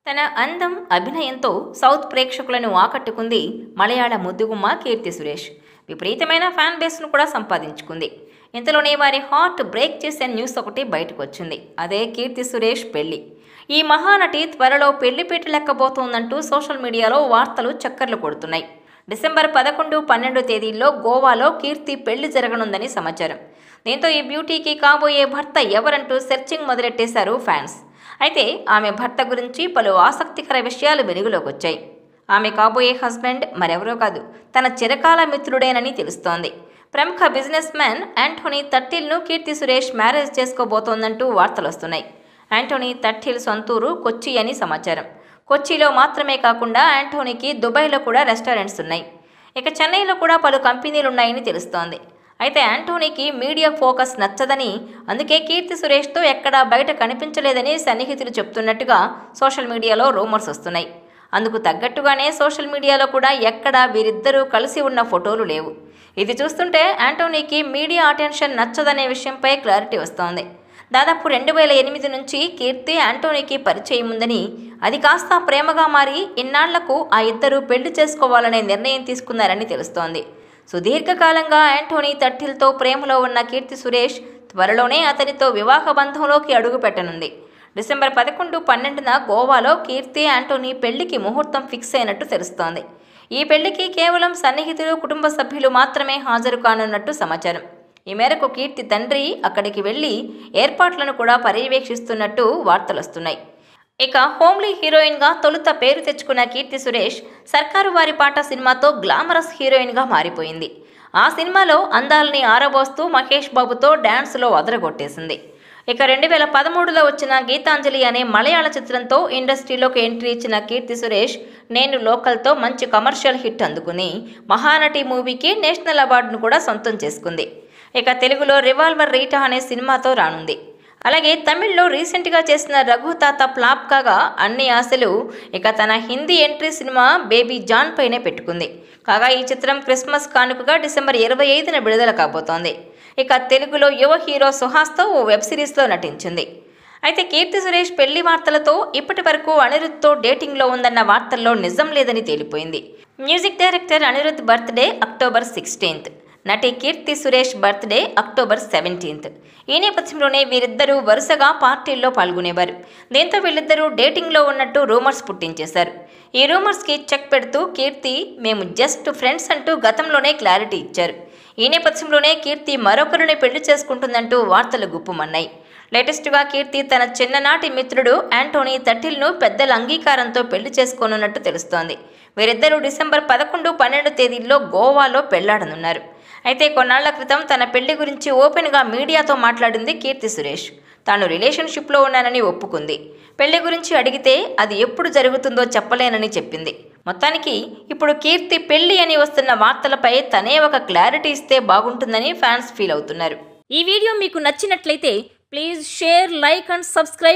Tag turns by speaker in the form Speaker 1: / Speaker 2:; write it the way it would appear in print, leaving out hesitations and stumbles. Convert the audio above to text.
Speaker 1: తన అందం అభినయంతో సౌత్ ప్రేక్షకులను ఆకట్టుకుంది మలయాళ ముద్దుగుమ్మ కీర్తి సురేష్. విపరీతమైన ఫ్యాన్ బేస్ను కూడా సంపాదించుకుంది. ఇంతలోనే వారి హార్ట్ బ్రేక్ చేసే న్యూస్ ఒకటి బయటకు వచ్చింది. అదే కీర్తి సురేష్ పెళ్లి. ఈ మహానటి త్వరలో పెళ్లిపీట లెక్కబోతోందంటూ సోషల్ మీడియాలో వార్తలు చక్కర్లు కొడుతున్నాయి. డిసెంబర్ 11, 12 తేదీల్లో గోవాలో కీర్తి పెళ్లి జరగనుందని సమాచారం. దీంతో ఈ బ్యూటీకి కాబోయే భర్త ఎవరంటూ సెర్చింగ్ మొదలెట్టేశారు ఫ్యాన్స్. అయితే ఆమె భర్త గురించి పలు ఆసక్తికర విషయాలు వెలుగులోకి వచ్చాయి. ఆమె కాబోయే హస్బెండ్ మరెవరో కాదు, తన చిరకాల మిత్రుడేనని తెలుస్తోంది. ప్రముఖ business man Anthony తట్టిల్ను Keerthy Suresh marriage చేసుకోబోతోందంటూ వార్తలు వస్తున్నాయి. యాంటోనీ తట్టిల్ సొంతూరు కొచ్చి అని సమాచారం. కొచ్చిలో మాత్రమే కాకుండా యాంటోనీకి దుబాయ్లో కూడా రెస్టారెంట్స్ ఉన్నాయి. ఇక చెన్నైలో కూడా పలు కంపెనీలున్నాయని తెలుస్తోంది. అయితే యాంటోనీకి మీడియా ఫోకస్ నచ్చదని, అందుకే కీర్తి సురేష్తో ఎక్కడా బయట కనిపించలేదని సన్నిహితులు చెప్తున్నట్టుగా సోషల్ మీడియాలో రూమర్స్ వస్తున్నాయి. అందుకు తగ్గట్టుగానే సోషల్ మీడియాలో కూడా ఎక్కడా వీరిద్దరూ కలిసి ఉన్న ఫోటోలు లేవు. ఇది చూస్తుంటే యాంటోనీకి మీడియా అటెన్షన్ నచ్చదనే విషయంపై క్లారిటీ వస్తోంది. దాదాపు 2008 నుంచి కీర్తి యాంటోనీకి పరిచయం ఉందని, అది కాస్త ప్రేమగా మారి ఇన్నాళ్లకు ఆ ఇద్దరు పెళ్లి చేసుకోవాలనే నిర్ణయం తీసుకున్నారని తెలుస్తోంది. సుదీర్ఘకాలంగా యాంటోనీ తట్టిల్తో ప్రేమలో ఉన్న కీర్తి సురేష్ త్వరలోనే అతనితో వివాహ బంధంలోకి అడుగుపెట్టనుంది. డిసెంబర్ 11, 12న గోవాలో కీర్తి యాంటోనీ పెళ్లికి ముహూర్తం ఫిక్స్ అయినట్టు తెలుస్తోంది. ఈ పెళ్లికి కేవలం సన్నిహితులు, కుటుంబ సభ్యులు మాత్రమే హాజరు కానున్నట్టు సమాచారం. ఈ మేరకు కీర్తి తండ్రి అక్కడికి వెళ్లి ఏర్పాట్లను కూడా పర్యవేక్షిస్తున్నట్టు వార్తలొస్తున్నాయి. ఇక హోమ్లీ హీరోయిన్గా తొలుత పేరు తెచ్చుకున్న కీర్తి సురేష్ సర్కారు వారి పాట సినిమాతో గ్లామరస్ హీరోయిన్గా మారిపోయింది. ఆ సినిమాలో అందాలని ఆరబోస్తూ మహేష్ బాబుతో డ్యాన్స్లో అదరగొట్టేసింది. ఇక 2013లో వచ్చిన గీతాంజలి అనే మలయాళ చిత్రంతో ఇండస్ట్రీలోకి ఎంట్రీ ఇచ్చిన కీర్తి సురేష్ నేను లోకల్తో మంచి కమర్షియల్ హిట్ అందుకుని మహానటి మూవీకి నేషనల్ అవార్డును కూడా సొంతం చేసుకుంది. ఇక తెలుగులో రివాల్వర్ రీటా అనే సినిమాతో రానుంది. అలాగే తమిళ్లో రీసెంట్గా చేసిన రఘు తాత ఫ్లాప్ కాగా అన్ని ఆశలు ఇక తన హిందీ ఎంట్రీ సినిమా బేబీ జాన్ పైనే పెట్టుకుంది. కాగా ఈ చిత్రం క్రిస్మస్ కానుకగా డిసెంబర్ 25న విడుదల కాబోతోంది. ఇక తెలుగులో యువ హీరో సుహాస్తో ఓ వెబ్ సిరీస్లో నటించింది. అయితే కీర్తి సురేష్ పెళ్లి వార్తలతో ఇప్పటి వరకు అనిరుద్ధ్తో డేటింగ్లో ఉందన్న వార్తల్లో నిజం లేదని తేలిపోయింది. Music director Anirudh birthday October 16th, నటి Keerthy Suresh birthday October 17th. ఈ నేపథ్యంలోనే వీరిద్దరూ వరుసగా పార్టీల్లో పాల్గొనేవారు. దీంతో వీళ్ళిద్దరూ డేటింగ్లో ఉన్నట్టు రూమర్స్ పుట్టించేశారు. ఈ రూమర్స్కి చెక్ పెడుతూ కీర్తి మేము జస్ట్ ఫ్రెండ్స్ అంటూ గతంలోనే క్లారిటీ ఇచ్చారు. ఈ నేపథ్యంలోనే కీర్తి మరొకరిని పెళ్లి చేసుకుంటుందంటూ వార్తలు గుప్పుమన్నాయి. లేటెస్ట్గా కీర్తి తన చిన్ననాటి మిత్రుడు యాంటోనీ తట్టిల్ను పెద్దల అంగీకారంతో పెళ్లి చేసుకోనున్నట్టు తెలుస్తోంది. వీరిద్దరూ డిసెంబర్ 11, 12 తేదీల్లో గోవాలో పెళ్లాడనున్నారు. అయితే కొన్నాళ్ల క్రితం తన పెళ్లి గురించి ఓపెన్గా మీడియాతో మాట్లాడింది కీర్తి సురేష్. తాను రిలేషన్షిప్లో ఉన్నానని ఒప్పుకుంది. పెళ్లి గురించి అడిగితే అది ఎప్పుడు జరుగుతుందో చెప్పలేనని చెప్పింది. మొత్తానికి ఇప్పుడు కీర్తి పెళ్లి అని వస్తున్న వార్తలపై తనే ఒక క్లారిటీ ఇస్తే బాగుంటుందని ఫ్యాన్స్ ఫీల్ అవుతున్నారు. ఈ వీడియో మీకు నచ్చినట్లయితే please share, like and subscribe.